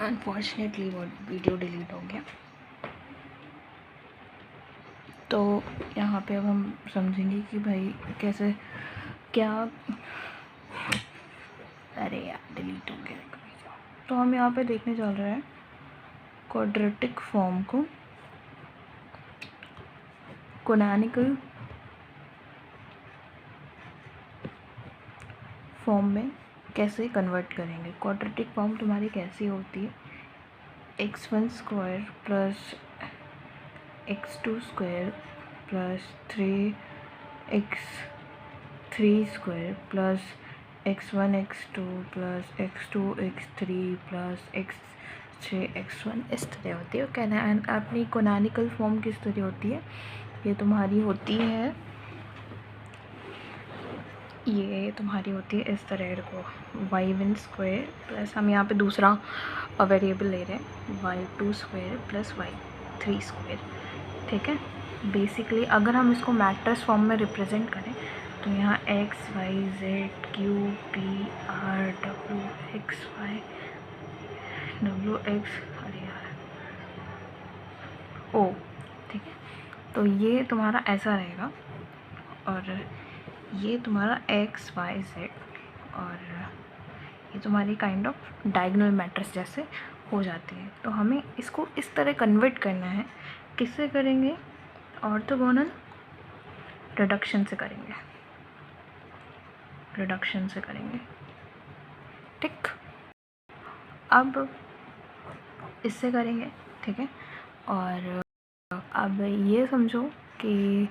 Unfortunately वो video delete हो गया। तो यहाँ पे अब हम समझेंगे कि भाई कैसे क्या, अरे यार डिलीट हो गया। तो हम यहाँ पे देखने चल रहे हैं क्वाड्रेटिक फॉर्म को कैनोनिकल फॉर्म में कैसे कन्वर्ट करेंगे। क्वाड्रेटिक फॉर्म तुम्हारी कैसी होती है, x1 square plus x2 square plus 3x3 square plus x1 x2 plus x2 x3 plus x3 x1 इस तरह होती है। कहना अपनी कैनोनिकल फॉर्म किस तरह होती है, ये तुम्हारी होती है, ये तुम्हारी होती है इस तरह को y1 स्क्वायर प्लस हम यहाँ पे दूसरा वेरिएबल ले रहे हैं y2 square plus y3 square. ठीक है, बेसिकली अगर हम इसको मैट्रिक्स फॉर्म में रिप्रेजेंट करें तो यहाँ x y z q p r w x y w x, अरे यार o, ठीक है। तो ये तुम्हारा ऐसा रहेगा और ये तुम्हारा x y z और ये तुम्हारी काइंड ऑफ डायगोनल मैट्रिक्स जैसे हो जाती है। तो हमें इसको इस तरह कन्वर्ट करना है। किससे करेंगे, ऑर्थोगोनल रिडक्शन से करेंगे, रिडक्शन से करेंगे। ठीक, अब इससे करेंगे, ठीक है। और अब ये समझो कि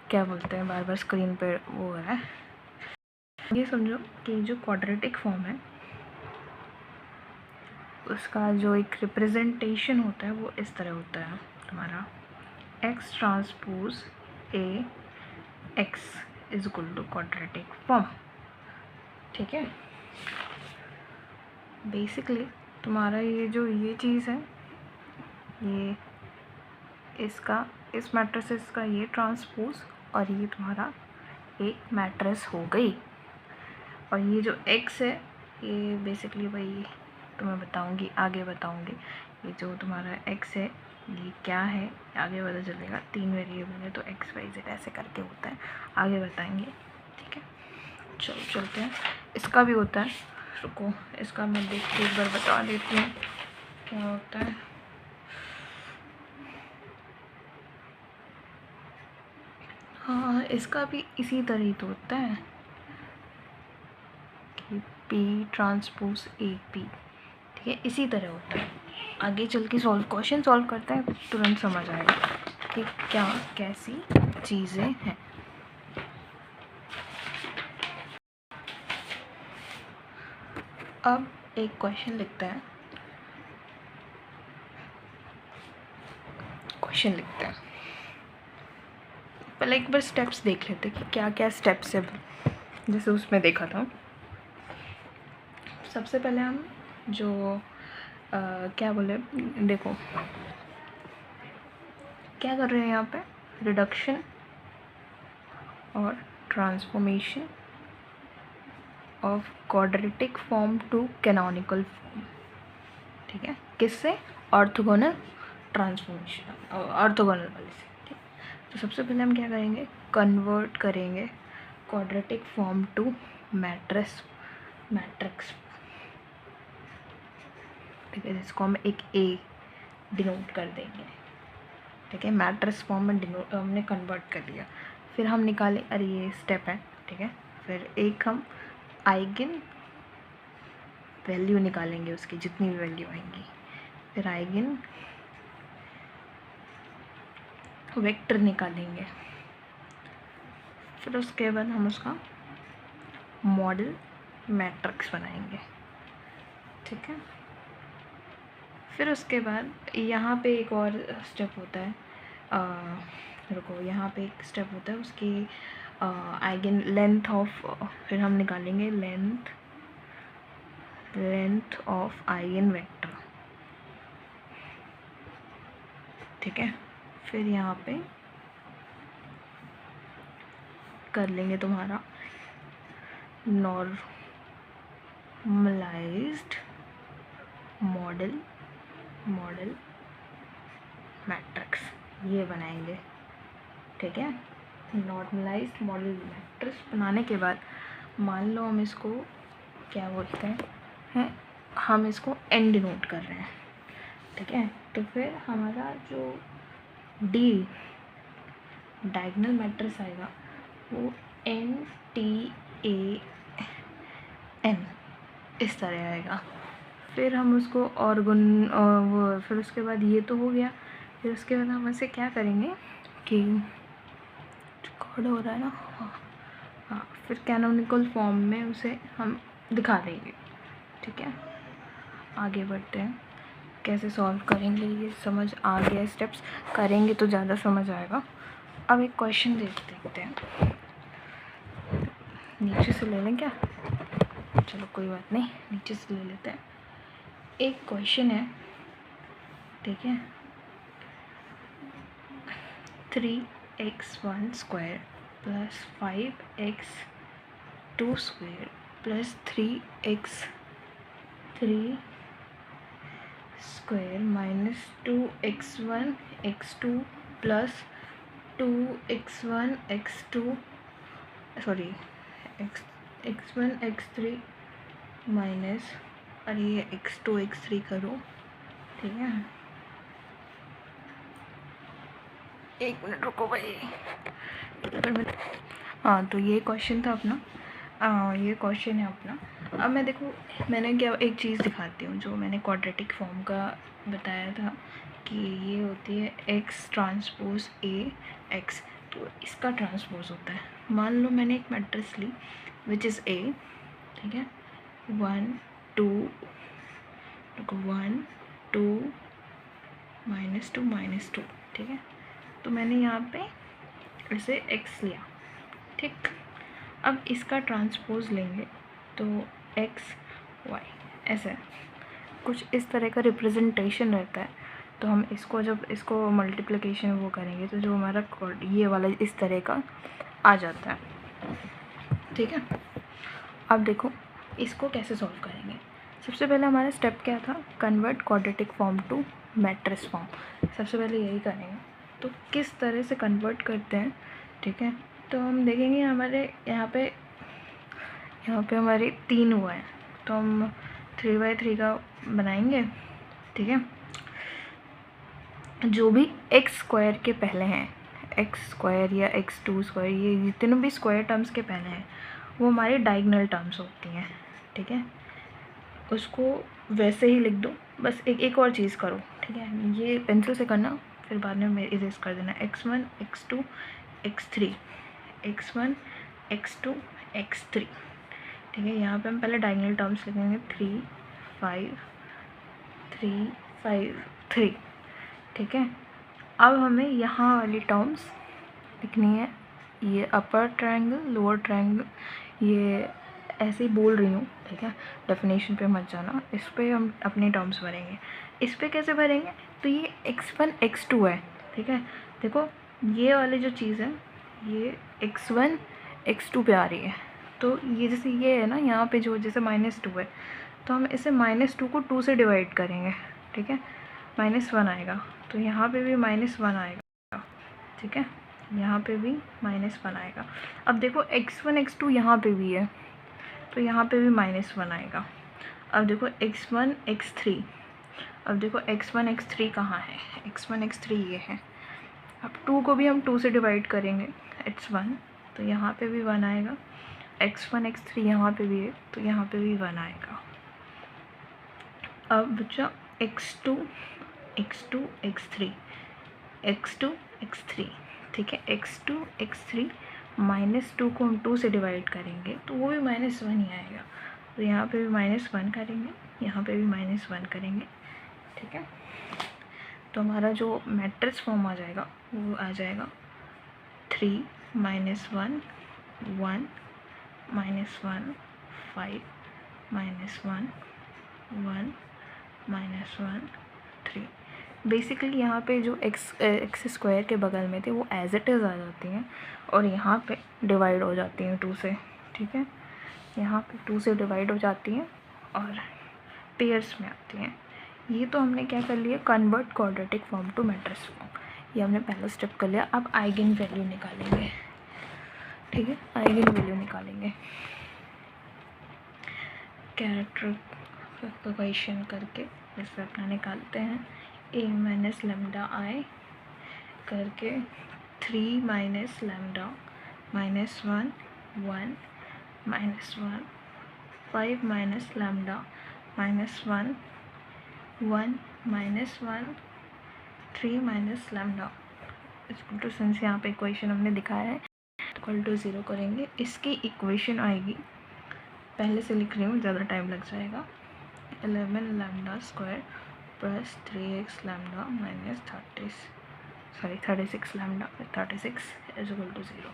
क्या बोलते हैं, बार बार स्क्रीन पे वो हो रहा है, ये समझो कि जो क्वाड्रेटिक फॉर्म है उसका जो एक रिप्रेजेंटेशन होता है वो इस तरह होता है तुम्हारा x transpose a x is equal to quadratic form. ठीक है, बेसिकली तुम्हारा ये जो ये चीज़ है, ये इसका इस मैट्रिसेस का ये ट्रांसपोज और ये तुम्हारा एक मैट्रिक्स हो गई। और ये जो x है ये बेसिकली भाई तुम्हें बताऊंगी, आगे बताऊंगी। ये जो तुम्हारा x है ये क्या है आगे पता चलेगा, 3 वेरिएबल है तो x y z ऐसे करके होता है, आगे बताएंगे। ठीक है, चलो चलते हैं। इसका भी होता है, रुको इसका मैं देख के एक बार बता देती हूँ क्या होता है। हाँ, इसका भी इसी तरह तो होता है कि p ट्रांसपोज ए पी, ठीक है, इसी तरह होता है। आगे चल के क्वेश्चन सॉल्व करते हैं, तुरंत समझ आएगा कि क्या कैसी चीज़ें हैं। अब एक क्वेश्चन लिखते हैं, पहले एक बार स्टेप्स देख लेते हैं कि क्या क्या स्टेप्स है, जैसे उसमें देखा था। सबसे पहले हम जो क्या बोले, देखो क्या कर रहे हैं यहाँ पे, रिडक्शन और transformation of quadratic form to canonical form. ठीक है, किससे, ऑर्थोगोनल ट्रांसफॉर्मेशन, ऑर्थोगोनल वाले से। ठीक, तो सबसे पहले हम क्या करेंगे, कन्वर्ट करेंगे क्वाड्रेटिक फॉर्म टू मैट्रिक्स। ठीक है, जिसको हम एक ए डिनोट कर देंगे। ठीक है, मैट्रिक्स फॉर्म में डिनोट हमने कन्वर्ट कर लिया। फिर हम निकाले, अरे ये स्टेप है, ठीक है। फिर एक हम आइगन वैल्यू निकालेंगे, उसकी जितनी भी वैल्यू आएंगी। फिर आइगन वेक्टर निकालेंगे। फिर उसके बाद हम उसका मॉडल मैट्रिक्स बनाएंगे। ठीक है, फिर उसके बाद यहाँ पे एक और स्टेप होता है, रुको यहाँ पे एक स्टेप होता है, उसकी आइगन लेंथ ऑफ, फिर हम निकालेंगे लेंथ ऑफ आइगन वेक्टर। ठीक है, फिर यहाँ पे कर लेंगे तुम्हारा नॉर्मलाइज्ड मॉडल मॉडल मैट्रिक्स ये बनाएंगे, ठीक है। नॉर्मलाइज्ड मॉडल मैट्रिक्स बनाने के बाद मान लो हम इसको क्या बोलते हैं, हम इसको एन डिनोट कर रहे हैं, ठीक है। तो फिर हमारा जो डी डायगोनल मैट्रिक्स आएगा वो एन टी ए एन इस तरह आएगा। फिर हम उसको और वो फिर उसके बाद ये तो हो गया। फिर उसके बाद हम ऐसे क्या करेंगे कि रिकॉर्ड हो रहा है ना, हाँ, फिर कैनोनिकल फॉर्म में उसे हम दिखा देंगे, ठीक है। आगे बढ़ते हैं, कैसे सॉल्व करेंगे ये समझ आ गया, स्टेप्स करेंगे तो ज़्यादा समझ आएगा। अब एक क्वेश्चन देखते हैं, नीचे से ले लें क्या, चलो कोई बात नहीं, नीचे से ले लेते हैं। एक क्वेश्चन है, ठीक है, 3x1 square plus 5x2 square plus 3x3 square minus 2x1 x2 plus 2x1 x2 sorry x1 x3 minus, अरे ये x2 x3 करो, ठीक है। एक मिनट रुको भाई, हाँ, तो ये क्वेश्चन था अपना, ये क्वेश्चन है अपना। अब मैं देखो, मैंने क्या एक चीज़ दिखाती हूँ, जो मैंने क्वाड्रेटिक फॉर्म का बताया था कि ये होती है एक्स ट्रांसपोज ए एक्स, तो इसका ट्रांसपोज होता है। मान लो मैंने एक matrix Lee which is a, ठीक है, 1 2 1 2 -2 -2, ठीक है। तो मैंने यहाँ पे इसे x लिया, ठीक। अब इसका ट्रांसपोज लेंगे तो x y ऐसे कुछ इस तरह का रिप्रेजेंटेशन रहता है। तो हम इसको जब इसको मल्टीप्लिकेशन वो करेंगे तो जो हमारा ये वाला इस तरह का आ जाता है, ठीक है। अब देखो इसको कैसे सॉल्व करेंगे। सबसे पहले हमारा स्टेप क्या था, convert quadratic form to matrix form, सबसे पहले यही करेंगे। तो किस तरह से कन्वर्ट करते हैं, ठीक है। तो हम देखेंगे हमारे यहाँ पे हमारे 3 हुआ है, तो हम 3/3 का बनाएंगे, ठीक है। जो भी x स्क्वायर के पहले हैं, x स्क्वायर या x2 स्क्वायर, ये जितने भी स्क्वायर टर्म्स के पहले हैं वो हमारी डायगोनल टर्म्स होती हैं, ठीक है। उसको वैसे ही लिख दो, बस एक और चीज़ करो, ठीक है। ये पेंसिल से करना, फिर बाद में मैं इरेज कर देना। x1 x2 x3 x1 x2 x3, ठीक है। यहाँ पे हम पहले डायगोनल टर्म्स लिखेंगे 3 5 3 5 3, ठीक है। अब हमें यहाँ वाली टर्म्स लिखनी है, ये अपर ट्रायंगल लोअर ट्रायंगल, ये ऐसे ही बोल रही हूँ, ठीक है। डेफिनेशन पे मत जाना, इस पर हम अपने टर्म्स भरेंगे। इस पर कैसे भरेंगे, तो ये x1 x2 है, ठीक है। देखो ये वाली जो चीज़ है ये x1 x2 पे आ रही है, तो ये जैसे ये है ना, यहाँ पे जो जैसे -2 है, तो हम इसे -2 को 2 से डिवाइड करेंगे, ठीक है। -1 आएगा, तो यहाँ पे भी -1 आएगा, ठीक है। यहाँ पे भी -1 आएगा। अब देखो x1 x2 यहाँ पे भी है, तो यहाँ पे भी -1 आएगा। अब देखो x1 x3, अब देखो x1 x3 कहाँ है, x1 x3 ये है। अब 2 को भी हम 2 से डिवाइड करेंगे, x1, तो यहाँ पे भी 1 आएगा। x1 x3 यहाँ पे भी है, तो यहाँ पे भी 1 आएगा। अब बच्चा x2 x2 x3 x2 x3, ठीक है। x2 x3 -2 को हम 2 से डिवाइड करेंगे तो वो भी -1 ही आएगा, तो यहाँ पे भी -1 करेंगे, यहाँ पे भी -1 करेंगे, ठीक है। तो हमारा जो मैट्रिक्स फॉर्म आ जाएगा वो आ जाएगा 3 -1 1 -1 5 -1 1 -1 3। बेसिकली यहाँ पे जो एक्स स्क्वायर के बगल में थे वो एज इट इज़ आ जाती हैं, और यहाँ पे डिवाइड हो जाती हैं 2 से, ठीक है। यहाँ पे 2 से डिवाइड हो जाती हैं और पेयर्स में आती हैं। ये तो हमने क्या कर लिया, convert quadratic form to matrix form, ये हमने पहला स्टेप कर लिया। अब आइगन वैल्यू निकालेंगे, ठीक है, आइगन वैल्यू निकालेंगे कैरेक्टराइजेशन करके, जैसे अपना निकालते हैं a माइनस लेमडा आई करके 3 minus lambda minus 1 1 minus 1 5 minus lambda minus 1 1 minus 1 3 minus lambda equal to, since यहाँ पे इक्वेशन हमने दिखाया है इक्वल टू 0 करेंगे। इसकी इक्वेशन आएगी, पहले से लिख रही हूँ, ज़्यादा टाइम लग जाएगा, 11 lambda square plus 3x lambda minus 36 lambda 36 is equal to 0।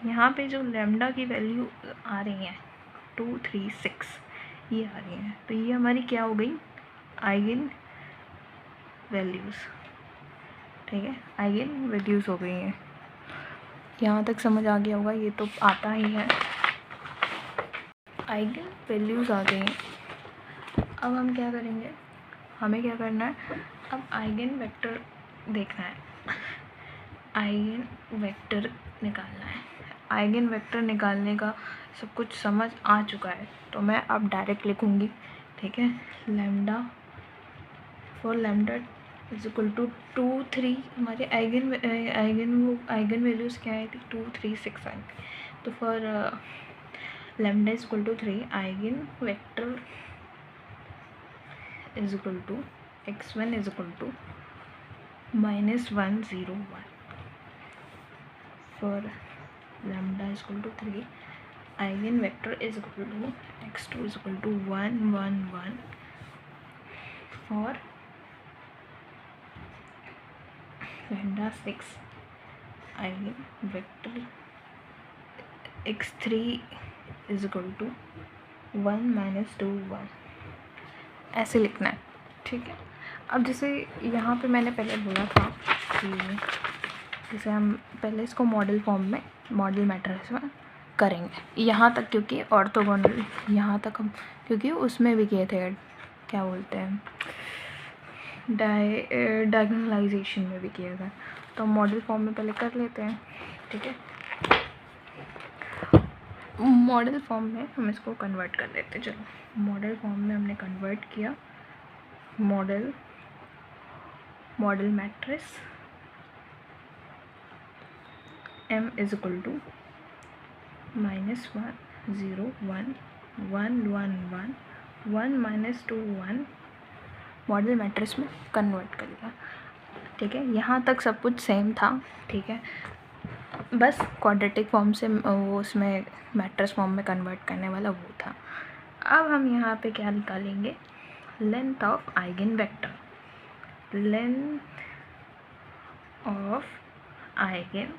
यहाँ पे जो लेमडा की वैल्यू आ रही है 2 3 6 ये आ रही है, तो ये हमारी क्या हो गई, आइगन वैल्यूज़, ठीक है, आइगन वैल्यूज़ हो गई हैं। यहाँ तक समझ आ गया होगा, ये तो आता ही है, आइगन वैल्यूज़ आ गई हैं। अब हम क्या करेंगे, हमें क्या करना है, अब आइगन वेक्टर देखना है, आइगन वेक्टर निकालना है। आइगन वेक्टर निकालने का सब कुछ समझ आ चुका है, तो मैं अब डायरेक्ट लिखूँगी, ठीक है, lambda for lambda is equal to 2 3, हमारे आइगन वैल्यूज़ क्या आई थी, 2 3 6 आई थी, तो for lambda is equal to 3, eigen vector is equal to x1 is equal to -1 0 1, for lambda is equal to 3, eigen vector is equal to x2 is equal to 1 1 1, for lambda 6, eigen vector x3 is equal to 1 -2 1, ऐसे लिखना है, ठीक है। अब जैसे यहाँ पे मैंने पहले बोला था कि जैसे हम पहले इसको मॉडल फॉर्म में, मॉडल मैट्रिक्स में करेंगे यहाँ तक, क्योंकि ऑर्थोगोनल यहाँ तक हम, क्योंकि उसमें भी किए थे, क्या बोलते हैं, डायगोनलाइजेशन में भी किया था, तो मॉडल फॉर्म में पहले कर लेते हैं, ठीक है। मॉडल फॉर्म में हम इसको कन्वर्ट कर लेते हैं, चलो मॉडल फॉर्म में हमने कन्वर्ट किया, modal matrix m is equal to -1 0 1 1 1 1 1 -2 1, modal matrix में कन्वर्ट कर लिया, ठीक है। यहाँ तक सब कुछ सेम था, ठीक है, बस क्वाड्रेटिक फॉर्म से वो उसमें मैट्रिक्स फॉर्म में कन्वर्ट करने वाला वो था। अब हम यहाँ पे क्या निकालेंगे, length of eigen vector, length of eigen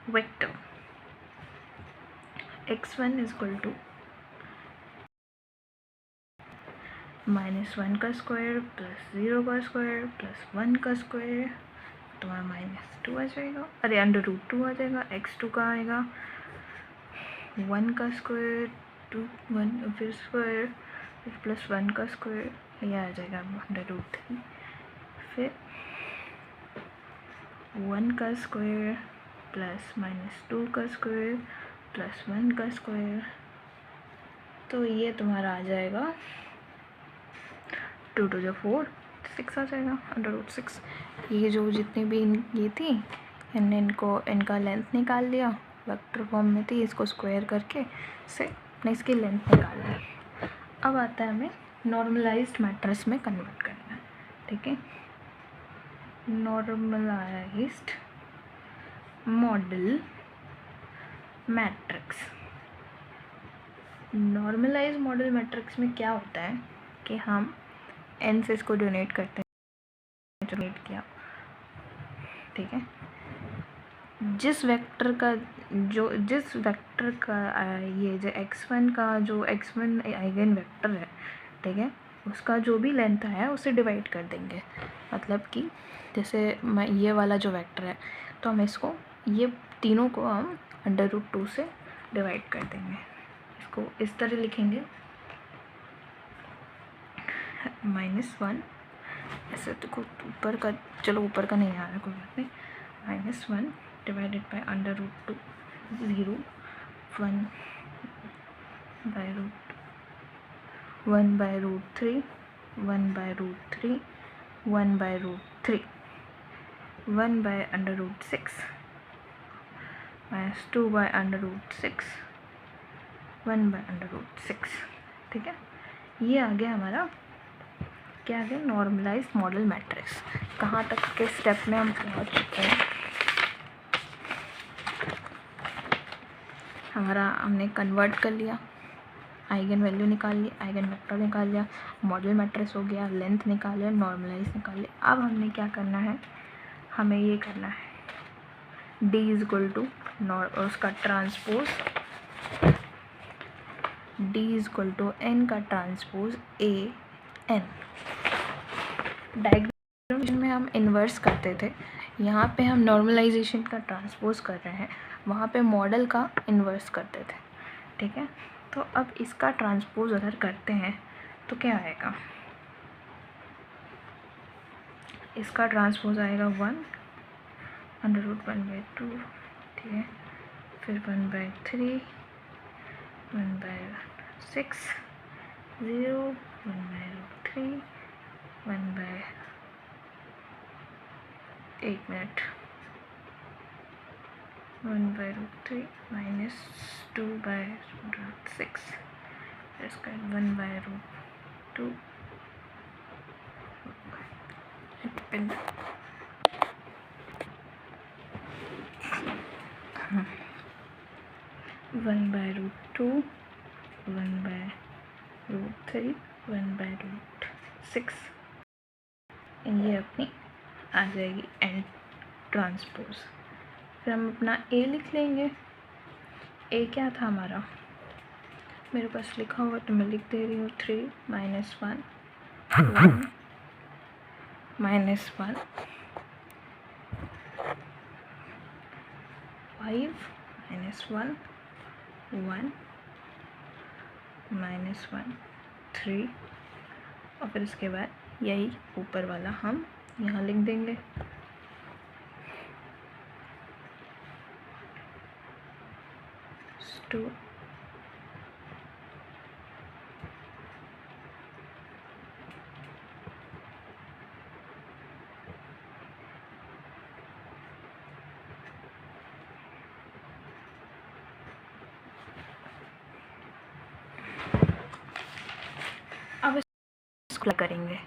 vector x1 is equal to -1 का स्क्वायर प्लस 0 का स्क्वायर प्लस 1 का स्क्वायर, तुम्हारा -2 आ जाएगा, अरे √2 आ जाएगा, x2 का आएगा 1 का स्क्वायर 2 1 फिर स्क्वायर फिर प्लस 1 का स्क्वायर, यह आ जाएगा √3, फिर 1 का स्क्वायर प्लस -2 का स्क्वायर प्लस 1 का स्क्वायर, तो ये तुम्हारा आ जाएगा 2 2 4 6 आ जाएगा, √6। ये जो जितनी भी ये थी, हमने इनका लेंथ निकाल लिया, वेक्टर फॉर्म में थी, इसको स्क्वायर करके से अपने इसकी लेंथ निकाल ली। अब आता है हमें नॉर्मलाइज्ड मैट्रिक्स में कन्वर्ट करना है, ठीक है, normalised modal matrix. Normalised modal matrix में क्या होता है कि हम n से इसको डोनेट करते हैं, डोनेट किया, ठीक है, जिस वेक्टर का ये जो x1 का जो x1 आइगन वेक्टर है, ठीक है, उसका जो भी लेंथ है उसे डिवाइड कर देंगे, मतलब कि जैसे मैं ये वाला जो वेक्टर है, तो हम इसको, ये तीनों को हम √2 से डिवाइड कर देंगे, इसको इस तरह लिखेंगे -1 ऐसे देखो ऊपर का, चलो ऊपर का नहीं आ रहा कोई बात नहीं, -1 divided by √2 0 1 by √3 1 by √3 1 by √3 1 by √6 -2 by √6 1 by √6। ठीक है, ये आ गया हमारा, क्या आ गया, नॉर्मलाइज मॉडल मैट्रिक्स। कहाँ तक के स्टेप में हम पहुँच चुके हैं, हमारा हमने कन्वर्ट कर लिया, आइगन वैल्यू निकाल ली, आइगन वेक्टर निकाल लिया, मॉडल मैट्रिक्स हो गया, लेंथ निकाल लिया, नॉर्मलाइज निकाल लिया। अब हमने क्या करना है, हमें ये करना है D = उसका ट्रांसपोज, D = N का ट्रांसपोज AN। डायग्राम में हम इन्वर्स करते थे, यहाँ पे हम नॉर्मलाइजेशन का ट्रांसपोज कर रहे हैं, वहाँ पे मॉडल का इन्वर्स करते थे। ठीक है, तो अब इसका ट्रांसपोज अगर करते हैं तो क्या आएगा, इसका ट्रांसपोज आएगा 1 √1/2। ठीक है, फिर 1/3 1/6 0 1/√3 1/1 मिनट 1/√3 -2/√6 इसका 1/√2 1/√2 1/√3 1/√6, ये अपनी आ जाएगी एन ट्रांसपोज। फिर हम अपना ए लिख लेंगे। ए क्या था हमारा, मेरे पास लिखा हुआ तो मैं लिख दे रही हूँ, 3 - 1 1 -1 5 -1 1 -1 3, और फिर इसके बाद यही ऊपर वाला हम यहाँ लिख देंगे। टू अब इसको करेंगे।